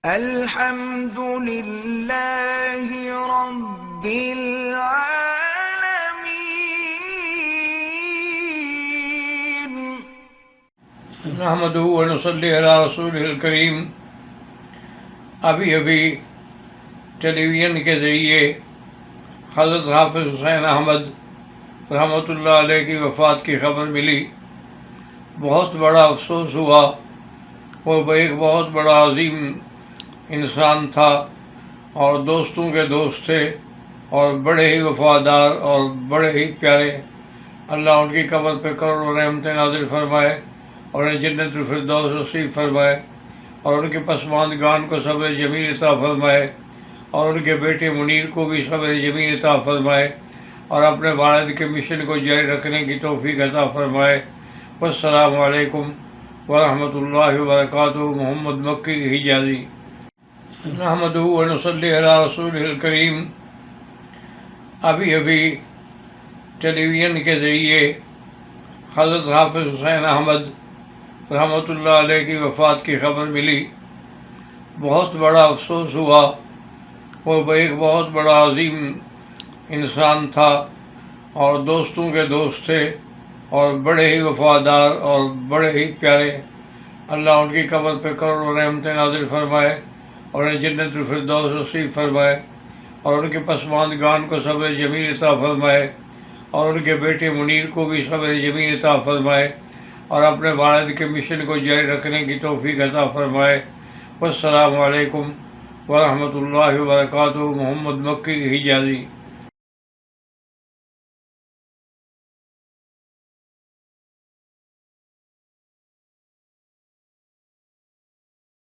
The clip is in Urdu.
الحمد لله رب العالمين. نحمده ونصلي على رسوله الکریم. ابھی ٹیلی ویژن کے ذریعے حضرت حافظ حسین احمد رحمۃ اللہ علیہ کی وفات کی خبر ملی. بہت بڑا افسوس ہوا. وہ ایک بہت بڑا عظیم انسان تھا اور دوستوں کے دوست تھے اور بڑے ہی وفادار اور بڑے ہی پیارے. اللہ ان کی قبر پہ کروڑوں رحمتیں نازل فرمائے اور انہیں جنت الفردوس نصیب فرمائے اور ان کے پسماندگان کو صبر جمیل عطا فرمائے اور ان کے بیٹے منیر کو بھی صبر جمیل عطا فرمائے اور اپنے والد کے مشن کو جاری رکھنے کی توفیق عطا فرمائے. والسلام علیکم ورحمۃ اللہ وبرکاتہ. محمد مکی حجازی. نحمده ونصلي على رسوله الکریم. ابھی ٹیلی ویژن کے ذریعے حضرت حافظ حسین احمد رحمۃ اللہ علیہ کی وفات کی خبر ملی. بہت بڑا افسوس ہوا. وہ ایک بہت بڑا عظیم انسان تھا اور دوستوں کے دوست تھے اور بڑے ہی وفادار اور بڑے ہی پیارے. اللہ ان کی قبر پہ کروڑوں رحمتیں نازل فرمائے اور انہیں جنت الفردوس نصیب فرمائے اور ان کے پسماندگان کو صبر جمیل عطا فرمائے اور ان کے بیٹے منیر کو بھی صبر جمیل عطا فرمائے اور اپنے والد کے مشن کو جاری رکھنے کی توفیق عطا فرمائے. والسلام علیکم ورحمۃ اللہ وبرکاتہ. محمد مکی حجازی.